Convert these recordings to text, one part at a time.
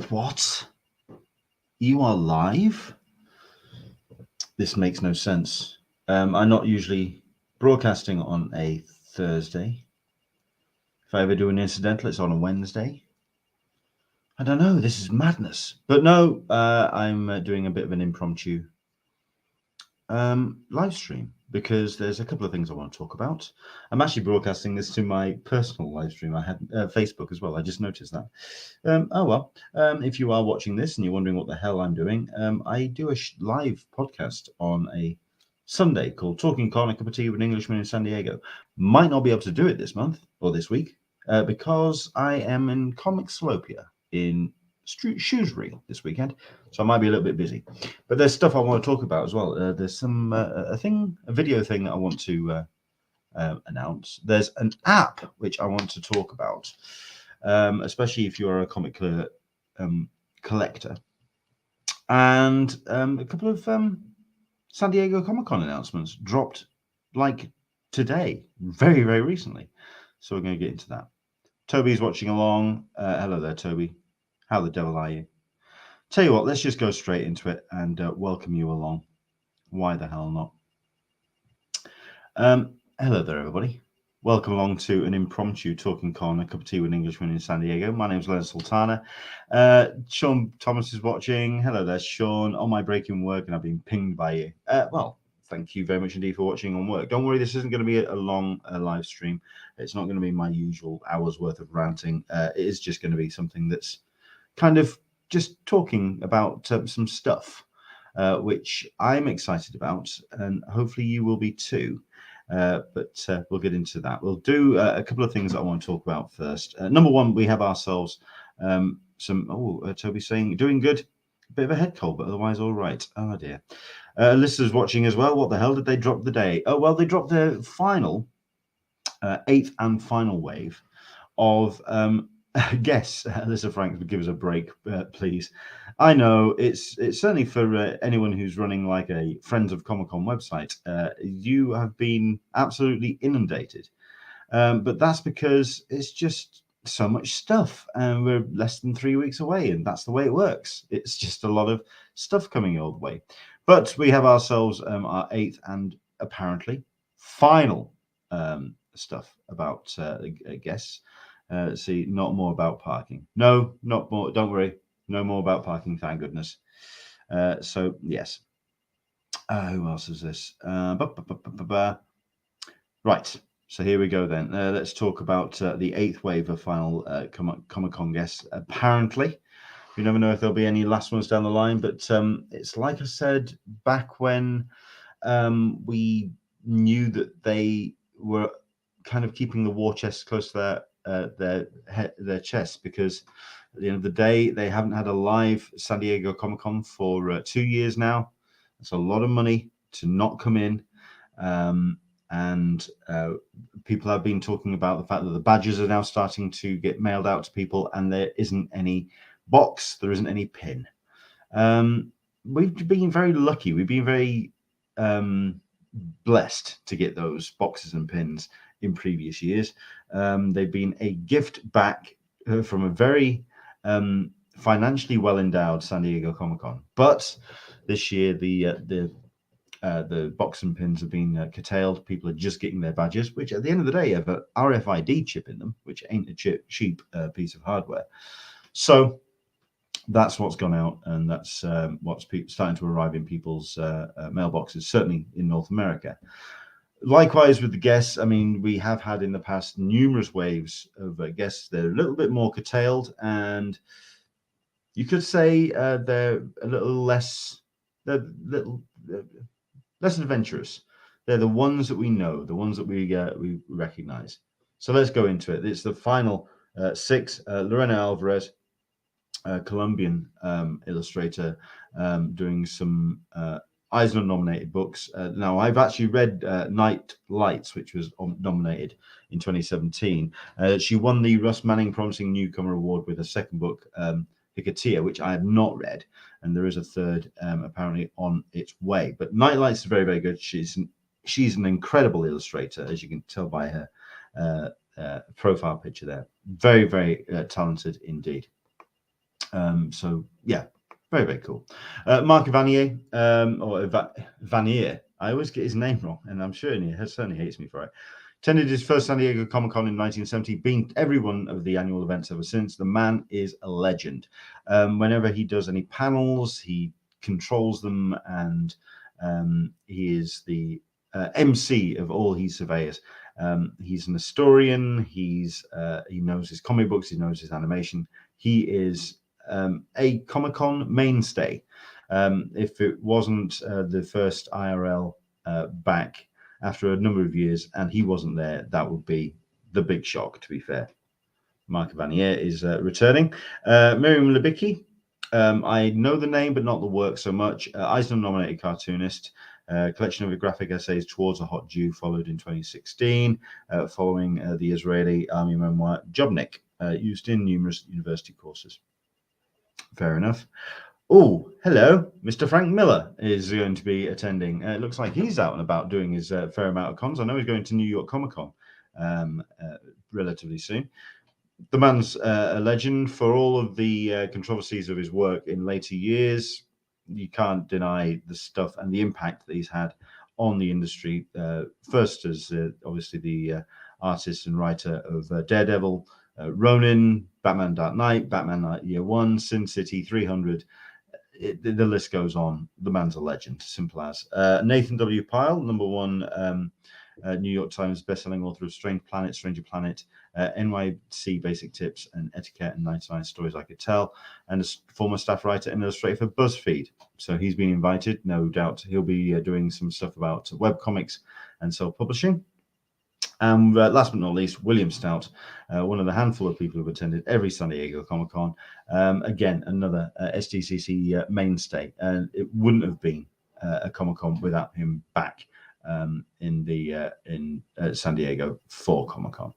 What? You are live? This makes no sense. I'm not usually broadcasting on a Thursday. If I ever do an incidental, it's on a Wednesday. I don't know. This is madness. But no, I'm doing a bit of an impromptu live stream because there's a couple of things I want to talk about. I'm actually broadcasting this to my personal live stream. I had Facebook as well. I just noticed that. If you are watching this and you're wondering what the hell I'm doing, I do a live podcast on a Sunday called Talking Con, a cup of tea with an Englishman in San Diego. Might not be able to do it this month or this week because I am in Comicslopia in Shrewsbury this weekend, so I might be a little bit busy. But there's stuff I want to talk about as well. There's some a video thing that I want to announce. There's an app which I want to talk about, especially if you're a comic collector, and a couple of San Diego Comic Con announcements dropped like today, very, very recently. So we're going to get into that. Toby's watching along. Hello there, Toby. How the devil are you? Tell you what, let's just go straight into it and welcome you along. Why the hell not? Hello there, everybody. Welcome along to an impromptu Talking Con, a cup of tea with an Englishman in San Diego. My name's Leonard Sultana. Sean Thomas is watching. Hello there, Sean. On my break in work, and I've been pinged by you. Well, thank you very much indeed for watching on work. Don't worry, this isn't going to be a long live stream. It's not going to be my usual hour's worth of ranting. It is just going to be something that's kind of just talking about some stuff, which I'm excited about, and hopefully you will be too. But we'll get into that. We'll do a couple of things that I want to talk about first. Number one, we have ourselves Toby's saying, doing good. A bit of a head cold, but otherwise all right. Oh, dear. Listeners watching as well. What the hell did they drop today? Oh, well, they dropped the final, eighth and final wave of guess. Alyssa Franks would give us a break, please. I know it's certainly for anyone who's running like a Friends of Comic Con website. You have been absolutely inundated, but that's because it's just so much stuff, and we're less than 3 weeks away, and that's the way it works. It's just a lot of stuff coming all the way. But we have ourselves our eighth and apparently final stuff about guests. Let's see, not more about parking. No, not more. Don't worry. No more about parking, thank goodness. So, yes. Who else is this? Right. So here we go then. Let's talk about the eighth wave of final Comic-Con guests. Apparently, you never know if there'll be any last ones down the line, but it's like I said back when we knew that they were kind of keeping the war chest close to their chest, because at the end of the day, they haven't had a live San Diego Comic-Con for 2 years now. It's a lot of money to not come in. And people have been talking about the fact that the badges are now starting to get mailed out to people, and there isn't any box, there isn't any pin. We've been very lucky. We've been very blessed to get those boxes and pins in previous years. They've been a gift back from a very financially well-endowed San Diego Comic-Con. But this year, the box and pins have been curtailed. People are just getting their badges, which at the end of the day have an RFID chip in them, which ain't a cheap piece of hardware. So that's what's gone out, and that's what's starting to arrive in people's mailboxes, certainly in North America. Likewise with the guests, I mean, we have had in the past numerous waves of guests. They're a little bit more curtailed, and you could say they're a little less, less adventurous. They're the ones that we know, the ones that we recognize. So let's go into it. It's the final six. Lorena Alvarez, Colombian illustrator, doing some Eisner-nominated books. Now, I've actually read Night Lights, which was nominated in 2017. She won the Russ Manning Promising Newcomer Award with her second book, Hikatia, which I have not read, and there is a third apparently on its way. But Night Lights is very, very good. She's an incredible illustrator, as you can tell by her profile picture there. Very, very talented indeed. So yeah, very, very cool. Mark Vanier, Vanier. I always get his name wrong, and I'm sure he certainly hates me for it. Attended his first San Diego Comic Con in 1970, been every one of the annual events ever since. The man is a legend. Whenever he does any panels, he controls them, and he is the MC of all his surveyors. He's an historian. He knows his comic books. He knows his animation. He is a Comic-Con mainstay. If it wasn't the first IRL back after a number of years and he wasn't there, that would be the big shock, to be fair. Mark Vanier is returning. Miriam Libicki, I know the name but not the work so much. Eisner-nominated cartoonist. Collection of graphic essays Towards a Hot Jew followed in 2016, following the Israeli army memoir Jobnik, used in numerous university courses. Fair enough. Oh, hello. Mr. Frank Miller is going to be attending. It looks like he's out and about doing his fair amount of cons. I know he's going to New York Comic Con relatively soon. The man's a legend for all of the controversies of his work in later years. You can't deny the stuff and the impact that he's had on the industry. First as obviously the artist and writer of Daredevil, Ronin, Batman Dark Knight, Batman Night Year One, Sin City, 300. The list goes on. The man's a legend, simple as. Nathan W. Pyle, #1 New York Times bestselling author of Strange Planet, Stranger Planet, NYC Basic Tips and Etiquette, and 99 Stories I Could Tell, and a former staff writer and illustrator for BuzzFeed. So he's been invited. No doubt he'll be doing some stuff about webcomics and self-publishing. And last but not least, William Stout, one of the handful of people who've attended every San Diego Comic Con. Again, another SDCC mainstay. And it wouldn't have been a Comic Con without him back in San Diego for Comic Con.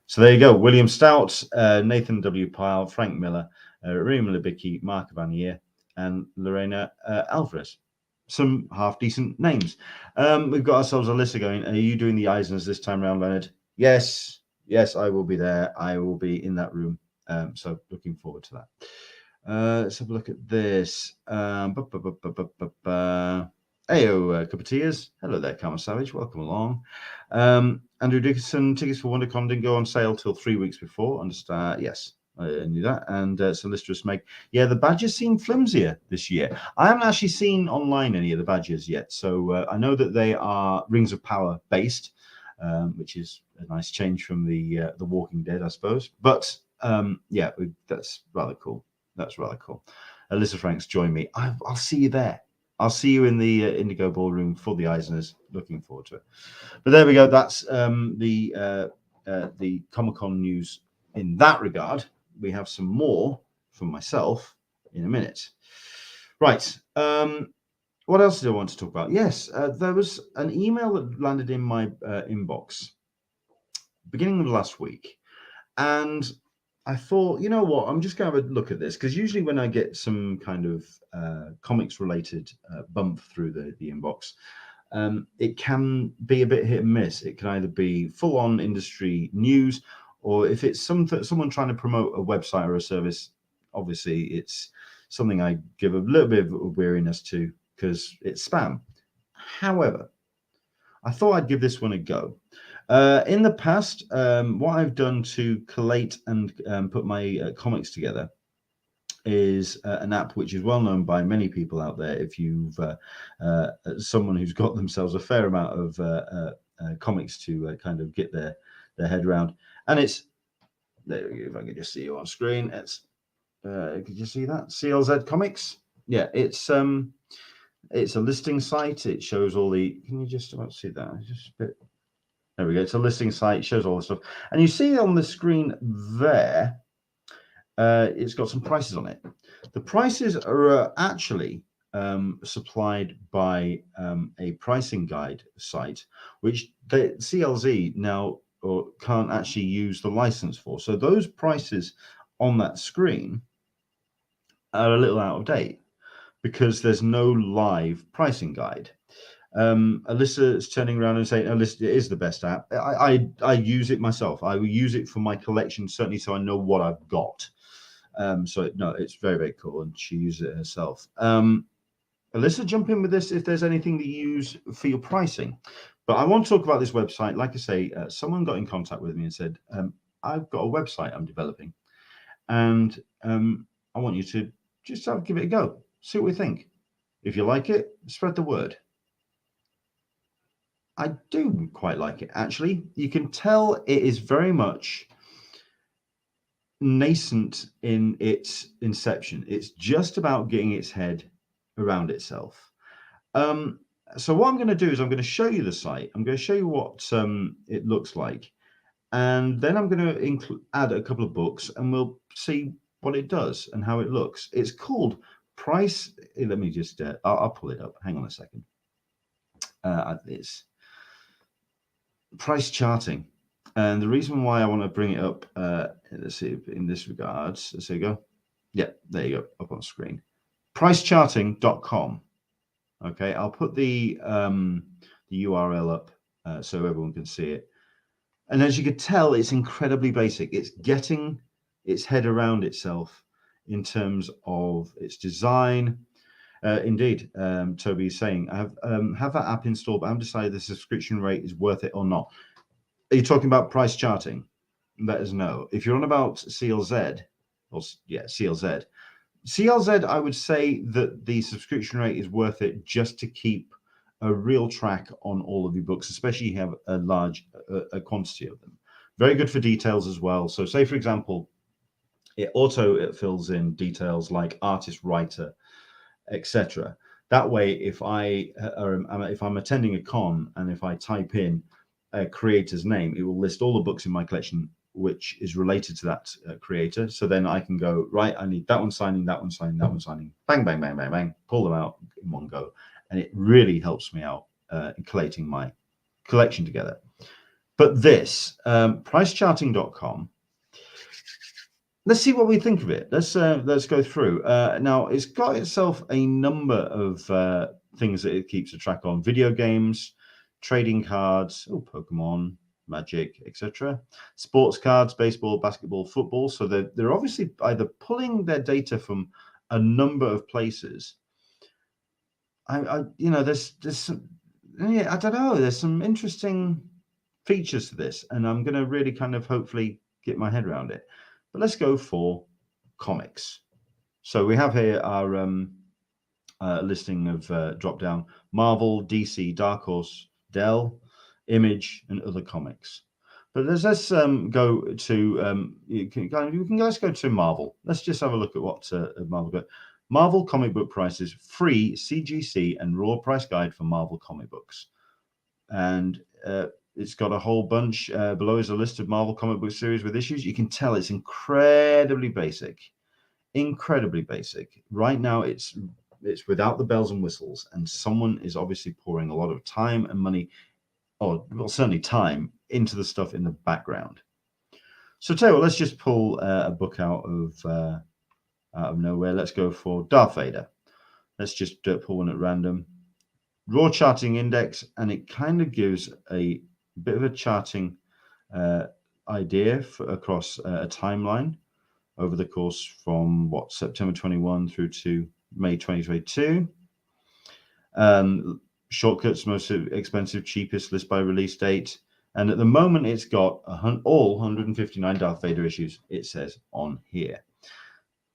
So there you go. William Stout, Nathan W. Pyle, Frank Miller, Miriam Libicki, Mark Vanier, and Lorena Alvarez. Some half-decent names. We've got ourselves a list going. Are you doing the Eisners this time around, Leonard? Yes, I will be there. I will be in that room. So looking forward to that. Let's have a look at this. Heyo, cup of tears. Hello there, Karma Savage. Welcome along. Andrew Dickinson, tickets for WonderCon didn't go on sale till 3 weeks before. Understand? Yes, I knew that. And Solicitorous Meg. Yeah, the badges seem flimsier this year. I haven't actually seen online any of the badges yet. So I know that they are Rings of Power based, which is a nice change from the Walking Dead, I suppose. But yeah, that's rather cool. That's rather cool. Alyssa Franks, join me. I'll see you there. I'll see you in the Indigo Ballroom for the Eisners. Looking forward to it. But there we go. That's the Comic-Con news in that regard. We have some more from myself in a minute. Right. What else did I want to talk about? Yes, there was an email that landed in my inbox beginning of last week. And I thought, you know what, I'm just going to have a look at this, because usually when I get some kind of comics-related bump through the inbox, it can be a bit hit and miss. It can either be full-on industry news, or if it's someone trying to promote a website or a service, obviously it's something I give a little bit of weariness to because it's spam. However, I thought I'd give this one a go. In the past, what I've done to collate and put my comics together is an app which is well known by many people out there. If you've someone who's got themselves a fair amount of comics to kind of get their head around, and it's there. If I can just see you on screen, it's could you see that CLZ Comics? Yeah, it's a listing site. It shows all the. Can you just about see that? It's just a bit. There we go. It's a listing site. It shows all the stuff. And you see on the screen there, it's got some prices on it. The prices are actually supplied by a pricing guide site, which the CLZ now can't actually use the license for. So those prices on that screen are a little out of date because there's no live pricing guide. Alyssa is turning around and saying, Alyssa, it is the best app. I use it myself. I will use it for my collection, certainly, so I know what I've got. No, it's very, very cool, and she uses it herself. Alyssa, jump in with this if there's anything that you use for your pricing. But I want to talk about this website. Like I say, someone got in contact with me and said, I've got a website I'm developing, and I want you to just give it a go. See what we think. If you like it, spread the word. I do quite like it, actually. You can tell it is very much nascent in its inception. It's just about getting its head around itself. So what I'm going to do is I'm going to show you the site. I'm going to show you what it looks like. And then I'm going to add a couple of books, and we'll see what it does and how it looks. It's called Price. Let me just, I'll pull it up. Hang on a second. It's PriceCharting. And the reason why I want to bring it up, let's see, in this regards, there you go. Yeah, there you go, up on screen. PriceCharting.com. Okay, I'll put the URL up so everyone can see it. And as you can tell, it's incredibly basic. It's getting its head around itself in terms of its design. Indeed, Toby is saying, I have that app installed, but I haven't decided the subscription rate is worth it or not. Are you talking about price charting? Let us know. If you're on about CLZ, or yeah, CLZ, I would say that the subscription rate is worth it just to keep a real track on all of your books, especially if you have a large quantity of them. Very good for details as well. So say, for example, it fills in details like artist, writer, etc. That way, if I'm attending a con and if I type in a creator's name, it will list all the books in my collection which is related to that creator. So then I can go, right, I need that one signing, that one signing, that one signing, bang, bang, bang, bang, bang, pull them out in one go. And it really helps me out in collating my collection together. But this, PriceCharting.com, let's see what we think of it. Let's go through. Now, it's got itself a number of things that it keeps a track on. Video games, trading cards, Pokemon, Magic, etc. Sports cards, baseball, basketball, football. So they're obviously either pulling their data from a number of places. There's some, I don't know. There's some interesting features to this, and I'm going to really kind of hopefully get my head around it. But let's go for comics. So we have here our listing of drop down: Marvel, DC, Dark Horse, Dell, Image, and other comics. But let's go to you can guys go to Marvel. Let's just have a look at what Marvel got. Marvel comic book prices, free CGC and raw price guide for Marvel comic books. And it's got a whole bunch. Below is a list of Marvel comic book series with issues. You can tell it's incredibly basic. Incredibly basic. Right now, it's without the bells and whistles. And someone is obviously pouring a lot of time and money, or well, certainly time, into the stuff in the background. So tell you what, let's just pull a book out of nowhere. Let's go for Darth Vader. Let's just pull one at random. Raw charting index, and it kind of gives a bit of a charting idea across a timeline over the course from September 21 through to May 2022. Shortcuts, most expensive, cheapest, list by release date. And at the moment, it's got all 159 Darth Vader issues, it says on here.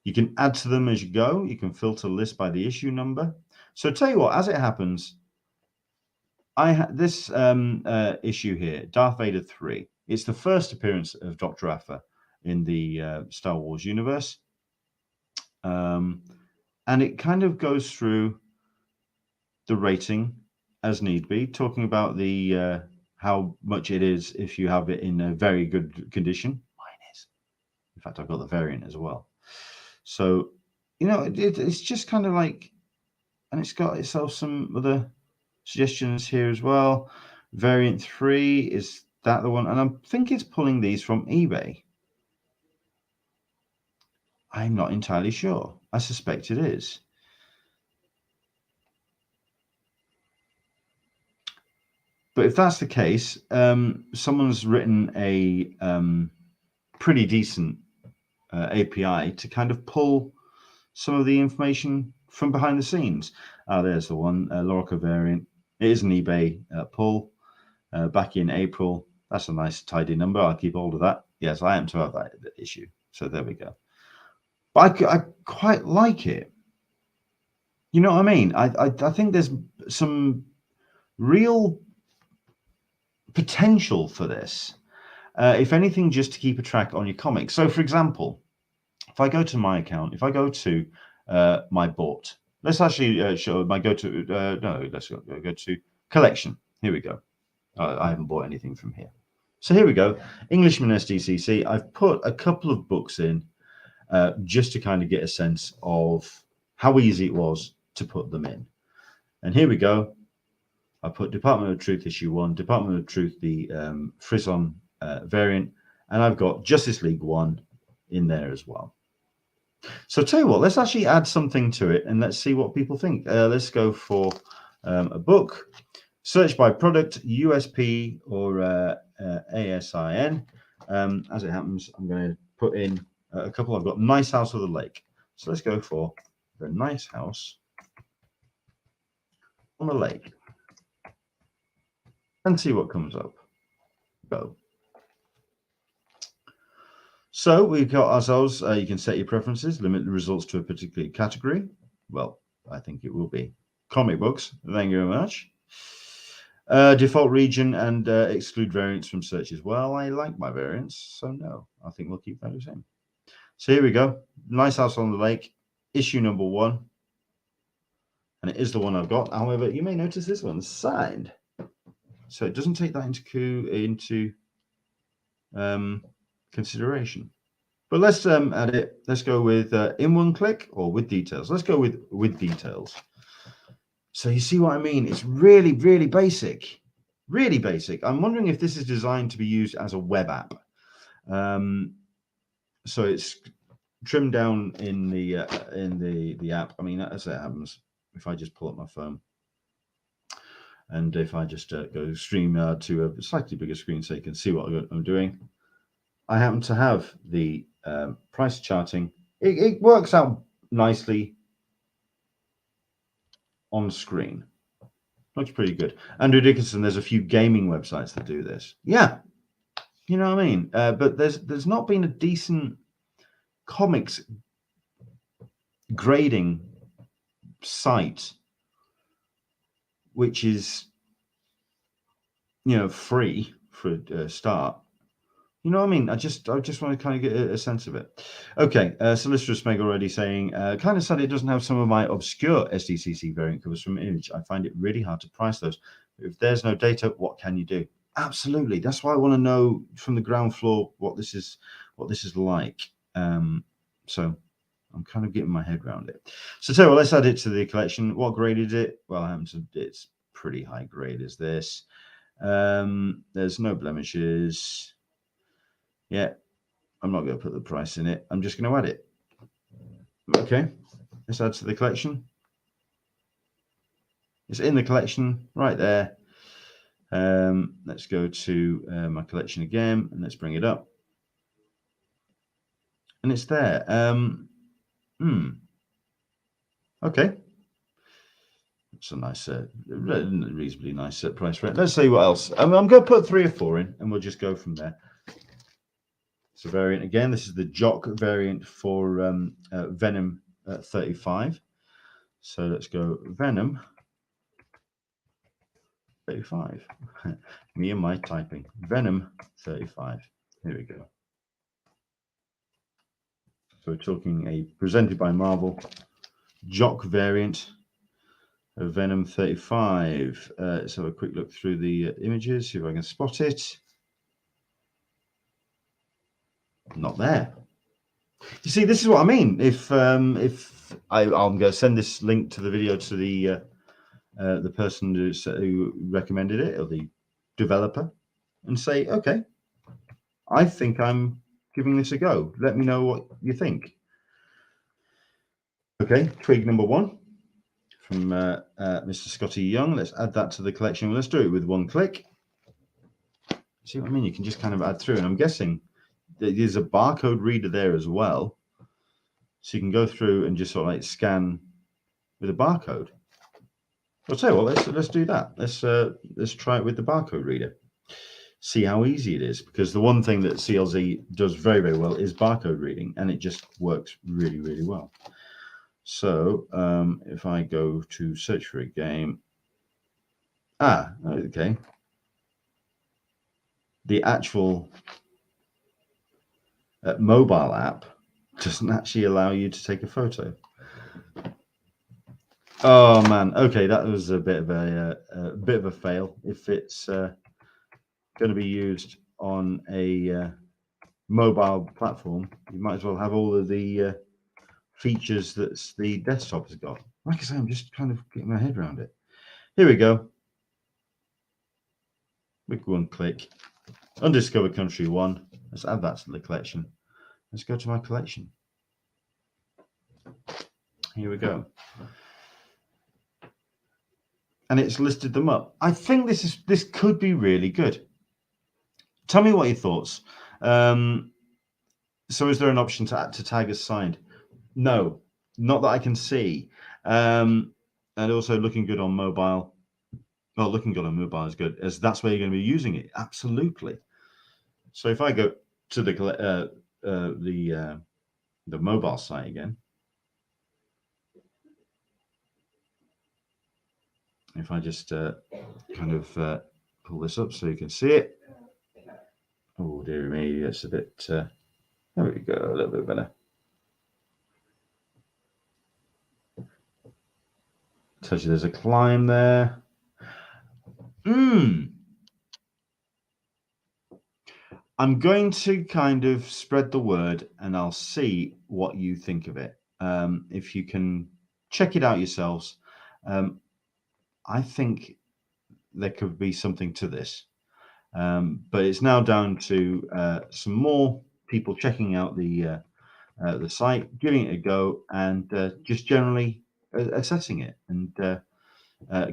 You can add to them as you go. You can filter list by the issue number. So tell you what, as it happens, this issue here, Darth Vader 3. It's the first appearance of Dr. Aphra in the Star Wars universe. And it kind of goes through the rating as need be, talking about the how much it is if you have it in a very good condition. Mine is. In fact, I've got the variant as well. So, it's just kind of like, and it's got itself some other suggestions here as well. Variant 3, is that the one? And I think it's pulling these from eBay. I'm not entirely sure. I suspect it is. But if that's the case, someone's written a pretty decent API to kind of pull some of the information from behind the scenes. There's the one, Lorica variant. It is an eBay pull back in April. That's a nice tidy number. I'll keep hold of that. Yes, I am to have that issue. So there we go. But I quite like it. You know what I mean? I think there's some real potential for this. If anything, just to keep a track on your comics. So, for example, if I go to my account, if I go to my bought, let's actually show my go to, no, let's go to collection. Here we go. I haven't bought anything from here. So here we go. Englishman SDCC. I've put a couple of books in just to kind of get a sense of how easy it was to put them in. And here we go. I put Department of Truth issue 1, Department of Truth, the Frisson variant, and I've got Justice League 1 in there as well. So tell you what, let's actually add something to it and let's see what people think. Let's go for a book. Search by product, USP or ASIN. As it happens, I'm going to put in a couple. I've got Nice House of the Lake. So let's go for the Nice House on the Lake and see what comes up. Go. So we've got ourselves, you can set your preferences, limit the results to a particular category. Well, I think it will be comic books. Thank you very much. Default region and exclude variants from searches. Well, I like my variants, so no, I think we'll keep that the same. So here we go. Nice House on the Lake, issue number 1. And it is the one I've got. However, you may notice this one's signed. So it doesn't take that into consideration. But let's add it. Let's go with in one click or with details. Let's go with details. So you see what I mean? It's really, really basic. Really basic. I'm wondering if this is designed to be used as a web app. So it's trimmed down in the app. I mean, as it happens, if I just pull up my phone and if I just go stream to a slightly bigger screen so you can see what I'm doing, I happen to have the PriceCharting. It works out nicely on screen. Looks pretty good. Andrew Dickinson, there's a few gaming websites that do this. Yeah, you know what I mean? But there's not been a decent comics grading site which is, you know, free for a start. You know what I mean? I just want to kind of get a sense of it. Okay, Solicitor Smeg already saying, kind of sad it doesn't have some of my obscure SDCC variant covers from Image. I find it really hard to price those. If there's no data, what can you do? Absolutely. That's why I want to know from the ground floor what this is like. So I'm kind of getting my head around it. So tell you what, let's add it to the collection. What grade is it? Well, it's pretty high grade is this. There's no blemishes. Yeah, I'm not going to put the price in it. I'm just going to add it. Okay, let's add to the collection. It's in the collection right there. Let's go to my collection again and let's bring it up. And it's there. Okay. It's a nice, reasonably nice price for it. Let's see what else. I'm going to put 3 or 4 in and we'll just go from there. It's a variant again. This is the Jock variant for Venom 35. So let's go Venom 35. Me and my typing. Venom 35. Here we go. So we're talking a presented by Marvel Jock variant of Venom 35. Let's have a quick look through the images, see if I can spot it. Not there. You see, this is what I mean. If I'm going to send this link to the video to the person who recommended it, or the developer, and say, okay, I think I'm giving this a go. Let me know what you think. Okay, twig number 1 from Mr. Scotty Young. Let's add that to the collection. Let's do it with 1 click. See what I mean? You can just kind of add through, and I'm guessing there's a barcode reader there as well. So you can go through and just sort of like scan with a barcode. I'll tell you what, let's do that. Let's try it with the barcode reader. See how easy it is, because the one thing that CLZ does very, very well is barcode reading, and it just works really, really well. So if I go to search for a game, okay, the actual mobile app doesn't actually allow you to take a photo. Oh man, okay, that was a bit of a fail. If it's going to be used on a mobile platform, you might as well have all of the features that the desktop has got. Like I say, I'm just kind of getting my head around it. Here we go. With one click, undiscovered country 1. Let's add that to the collection. Let's go to my collection. Here we go. And it's listed them up. I think this could be really good. Tell me what your thoughts. So is there an option to tag as signed? No, not that I can see. And also looking good on mobile. Well, looking good on mobile is good, as that's where you're going to be using it. Absolutely. So if I go to the mobile site again, if I just kind of pull this up so you can see it. Oh dear me, that's a bit. There we go, a little bit better. Tells you there's a climb there. I'm going to kind of spread the word, and I'll see what you think of it. If you can check it out yourselves, I think there could be something to this. But it's now down to some more people checking out the site, giving it a go, and just generally assessing it and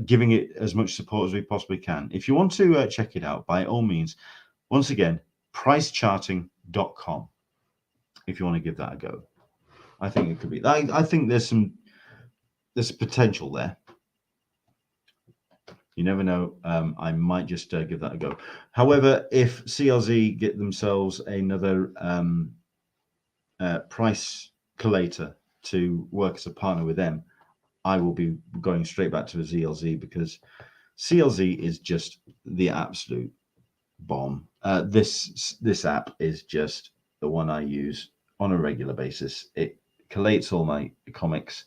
giving it as much support as we possibly can. If you want to check it out, by all means, once again, PriceCharting.com. If you want to give that a go, I think it could be. I think there's potential there. You never know. I might just give that a go. However, if CLZ get themselves another price collator to work as a partner with them, I will be going straight back to a CLZ, because CLZ is just the absolute bomb. This app is just the one I use on a regular basis. It collates all my comics,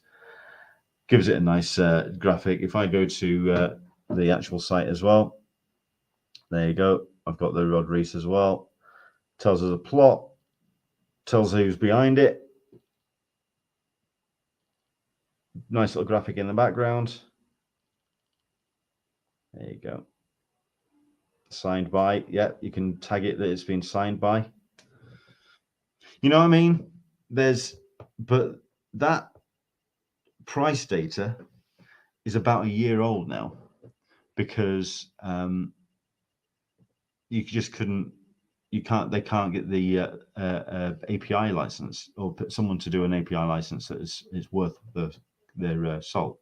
gives it a nice graphic. If I go to the actual site as well, there you go. I've got the Rod Reese as well. Tells us a plot, tells who's behind it. Nice little graphic in the background. There you go. Signed by. Yeah, you can tag it that it's been signed by. You know what I mean? But that price data is about a year old now, because you just couldn't. They can't get the API license, or put someone to do an API license that is worth their salt.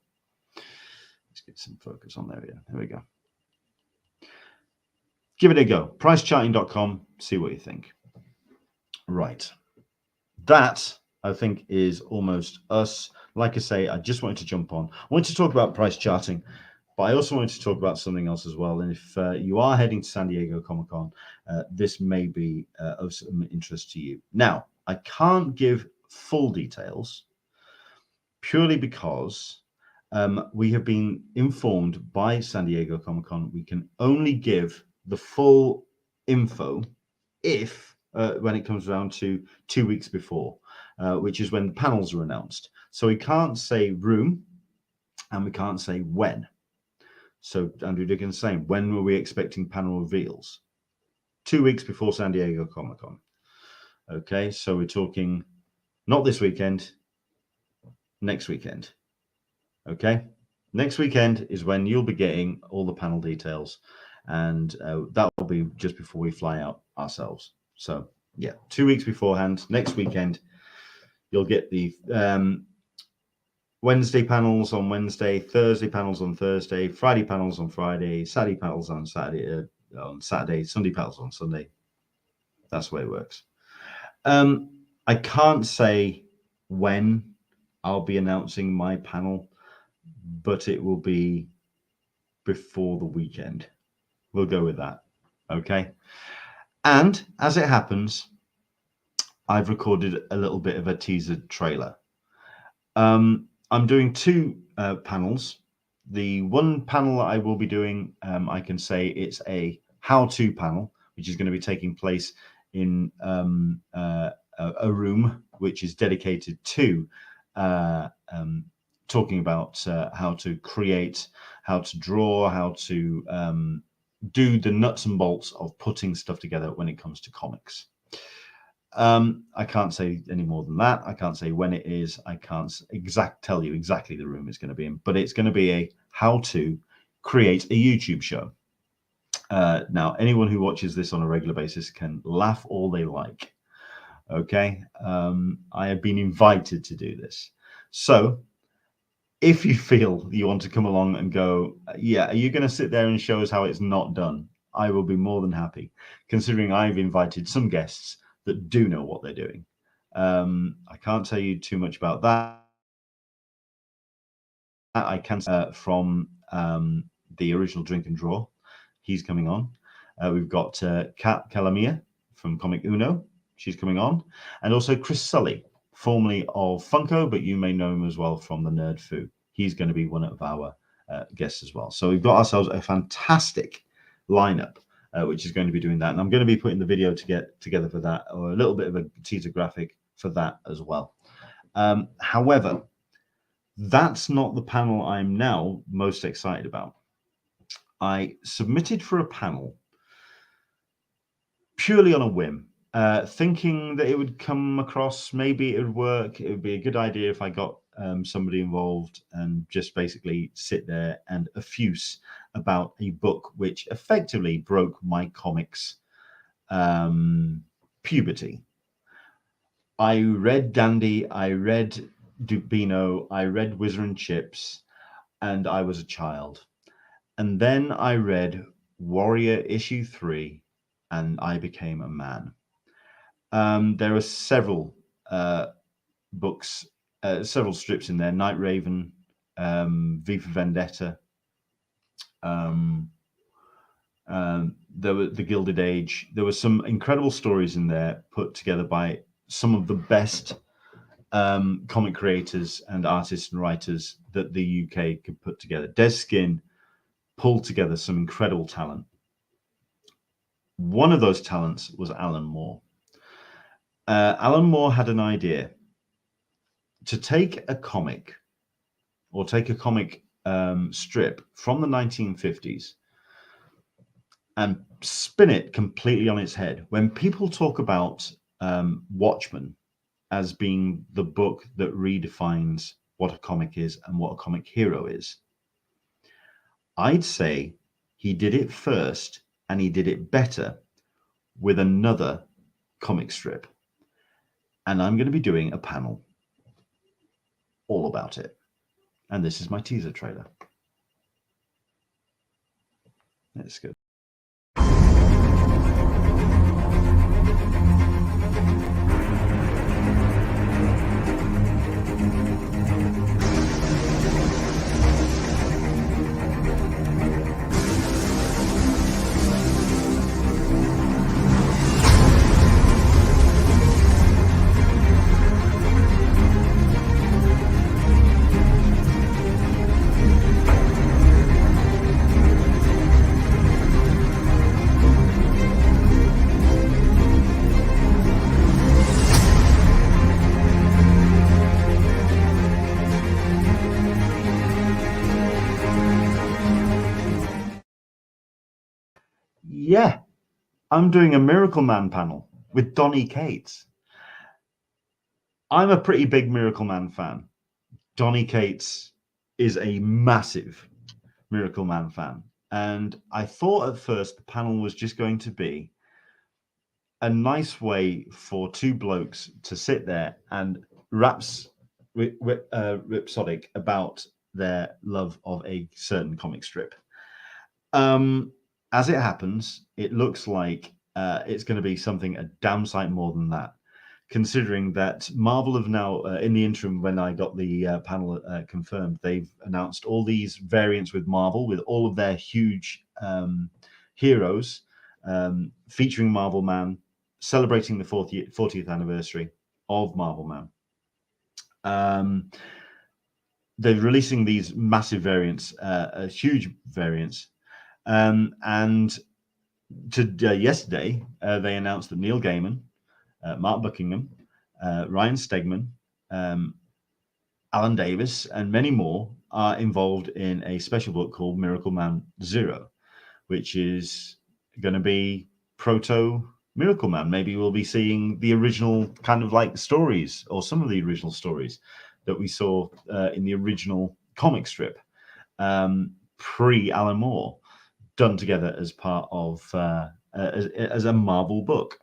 Let's get some focus on there. Yeah, there we go. Give it a go. PriceCharting.com. See what you think. Right. That, I think, is almost us. Like I say, I just wanted to jump on. I wanted to talk about price charting, but I also wanted to talk about something else as well. And if you are heading to San Diego Comic-Con, this may be of some interest to you. Now, I can't give full details purely because we have been informed by San Diego Comic-Con we can only give the full info if when it comes around to 2 weeks before, which is when panels are announced. So we can't say room, and we can't say when. So Andrew Dickens saying, when were we expecting panel reveals? 2 weeks before San Diego Comic-Con. Okay, so we're talking not this weekend, next weekend. Okay, next weekend is when you'll be getting all the panel details, and that will be just before we fly out ourselves. So Yeah, 2 weeks beforehand. Next weekend, you'll get the Wednesday panels on Wednesday, Thursday panels on Thursday, Friday panels on Friday, Saturday panels on Saturday, Sunday panels on Sunday. That's the way it works. I can't say when I'll be announcing my panel, but it will be before the weekend. We'll go with that. Okay. And as it happens, I've recorded a little bit of a teaser trailer. I'm doing two panels. The one panel that I will be doing, I can say it's a how-to panel, which is going to be taking place in a room which is dedicated to talking about how to create, how to draw, how to do the nuts and bolts of putting stuff together when it comes to comics. I can't say any more than that. I can't say when it is. I can't tell you exactly the room it's going to be in, but it's going to be a how to create a YouTube show. Now, anyone who watches this on a regular basis can laugh all they like. Okay. I have been invited to do this. So if you feel you want to come along and go, yeah, are you going to sit there and show us how it's not done? I will be more than happy, considering I've invited some guests that do know what they're doing. I can't tell you too much about that. I can from the original Drink and Draw. He's coming on. We've got Kat Calamia from Comic Uno. She's coming on. And also Chris Sully, formerly of Funko, but you may know him as well from the Nerd Foo. He's going to be one of our guests as well. So we've got ourselves a fantastic lineup, which is going to be doing that. And I'm going to be putting the video together for that, or a little bit of a teaser graphic for that as well. However, that's not the panel I'm now most excited about. I submitted for a panel purely on a whim, thinking that it would come across, maybe it would work. It would be a good idea if I got somebody involved and just basically sit there and effuse about a book which effectively broke my comics puberty. I read Dandy, I read Dubino, I read Whizzer and Chips, and I was a child. And then I read Warrior issue 3, and I became a man. There are several books, several strips in there. Night Raven, V for Vendetta. There were the Gilded Age. There were some incredible stories in there put together by some of the best comic creators and artists and writers that the UK could put together. Des Skin pulled together some incredible talent. One of those talents was Alan Moore. Alan Moore had an idea to take a comic, or take a comic strip from the 1950s and spin it completely on its head. When people talk about Watchmen as being the book that redefines what a comic is and what a comic hero is, I'd say he did it first, and he did it better with another comic strip. And I'm going to be doing a panel all about it. And this is my teaser trailer. Let's go. Yeah, I'm doing a Miracle Man panel with Donny Cates. I'm a pretty big Miracle Man fan. Donny Cates is a massive Miracle Man fan. And I thought at first the panel was just going to be a nice way for two blokes to sit there and rhapsodic about their love of a certain comic strip. As it happens, it looks like it's going to be something a damn sight more than that, considering that Marvel have now, in the interim, when I got the panel confirmed, they've announced all these variants with Marvel, with all of their huge heroes, featuring Marvel Man, celebrating the 40th anniversary of Marvel Man. They're releasing these massive variants, huge variants. And yesterday, they announced that Neil Gaiman, Mark Buckingham, Ryan Stegman, Alan Davis, and many more are involved in a special book called Miracle Man Zero, which is going to be proto Miracle Man. Maybe we'll be seeing the original kind of like stories, or some of the original stories that we saw in the original comic strip, pre Alan Moore, done together as part of as a Marvel book,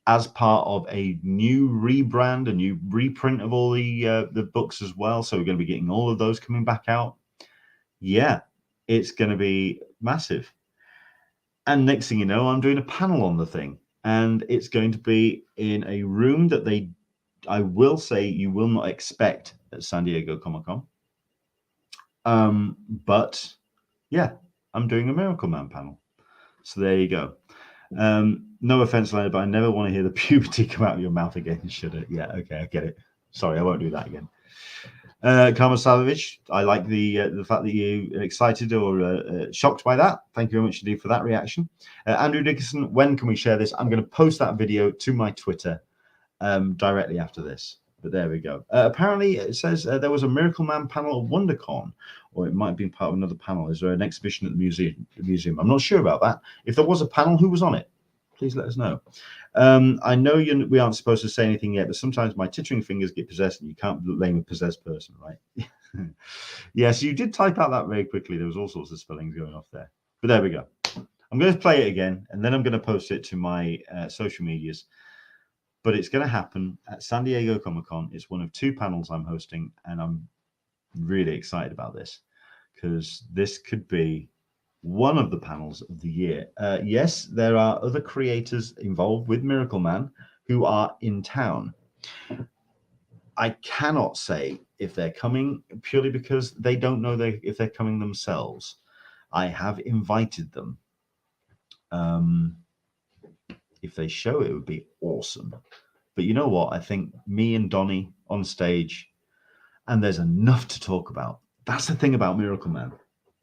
as part of a new rebrand, a new reprint of all the books as well. So we're going to be getting all of those coming back out. Yeah, it's going to be massive. And next thing you know, I'm doing a panel on the thing, and it's going to be in a room that I will say, you will not expect at San Diego Comic-Con. But yeah, I'm doing a Miracle Man panel. So there you go. No offense, Leonard, but I never want to hear the puberty come out of your mouth again, should it? Yeah, okay, I get it. Sorry, I won't do that again. Karma Savage, I like the fact that you're excited or shocked by that. Thank you very much indeed for that reaction. Andrew Dickinson, when can we share this? I'm going to post that video to my Twitter directly after this. But there we go. Apparently, it says there was a Miracle Man panel at WonderCon, or it might be part of another panel. Is there an exhibition at the museum? I'm not sure about that. If there was a panel, who was on it? Please let us know. I know we aren't supposed to say anything yet, but sometimes my tittering fingers get possessed, and you can't blame a possessed person, right? Yes, you did type out that very quickly. There was all sorts of spellings going off there. But there we go. I'm going to play it again, and then I'm going to post it to my social medias. But it's going to happen at San Diego Comic-Con. It's one of two panels I'm hosting, and I'm really excited about this because this could be one of the panels of the year. Yes, there are other creators involved with Miracle Man who are in town. I cannot say if they're coming purely because they don't know if they're coming themselves. I have invited them. If they show, it would be awesome. But you know what? I think me and Donnie on stage, and there's enough to talk about. That's the thing about Miracle Man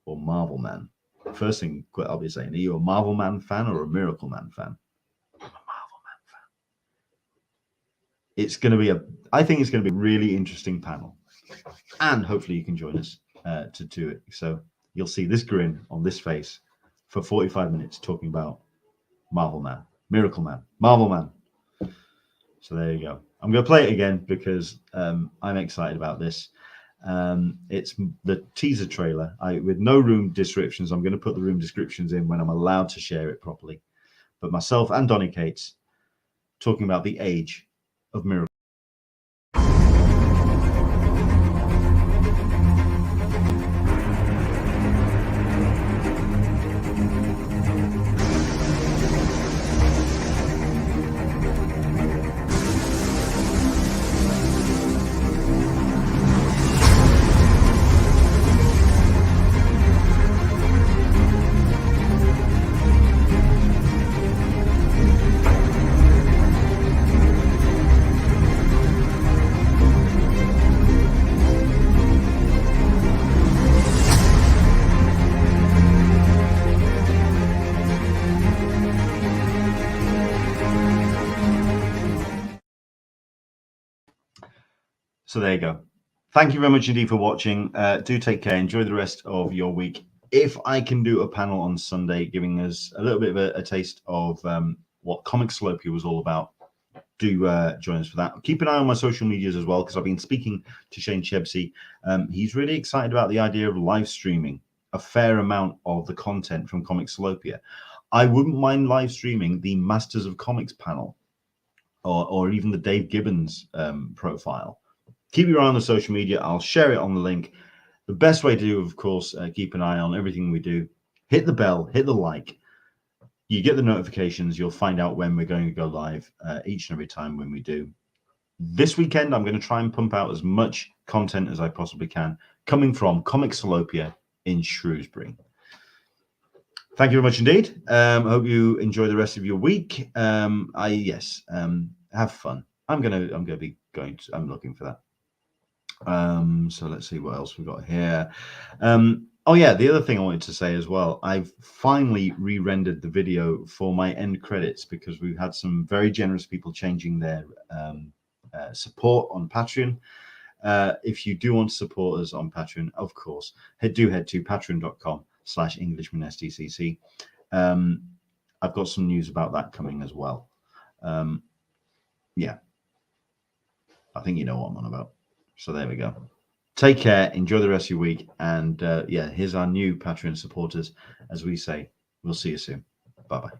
or Marvel Man. First thing I'll be saying, are you a Marvel Man fan or a Miracle Man fan? I'm a Marvel Man fan. It's going to be I think it's going to be a really interesting panel. And hopefully you can join us to do it. So you'll see this grin on this face for 45 minutes talking about Marvel Man, Miracle Man, Marvel Man. So there you go. I'm going to play it again because I'm excited about this. It's the teaser trailer. With no room descriptions. I'm going to put the room descriptions in when I'm allowed to share it properly. But myself and Donny Cates talking about the age of Miracle. So there you go. Thank you very much indeed for watching. Do take care. Enjoy the rest of your week. If I can do a panel on Sunday, giving us a little bit of a taste of what Comixolopia was all about, do join us for that. Keep an eye on my social medias as well, because I've been speaking to Shane Chebsey. He's really excited about the idea of live streaming a fair amount of the content from Comixolopia. I wouldn't mind live streaming the Masters of Comics panel, or even the Dave Gibbons profile. Keep your eye on the social media. I'll share it on the link. The best way to do, of course, keep an eye on everything we do. Hit the bell, hit the like. You get the notifications. You'll find out when we're going to go live each and every time when we do. This weekend, I'm going to try and pump out as much content as I possibly can, coming from Comixolopia in Shrewsbury. Thank you very much indeed. I hope you enjoy the rest of your week. Have fun. I'm gonna be going to, I'm looking for that. So let's see what else we've got here. Oh yeah, the other thing I wanted to say as well, I've finally re-rendered the video for my end credits because we've had some very generous people changing their support on Patreon. If you do want to support us on Patreon, of course, head to patreon.com/Englishman SDCC. I've got some news about that coming as well. Yeah, I think you know what I'm on about. So there we go. Take care. Enjoy the rest of your week. And yeah, here's our new Patreon supporters. As we say, we'll see you soon. Bye-bye.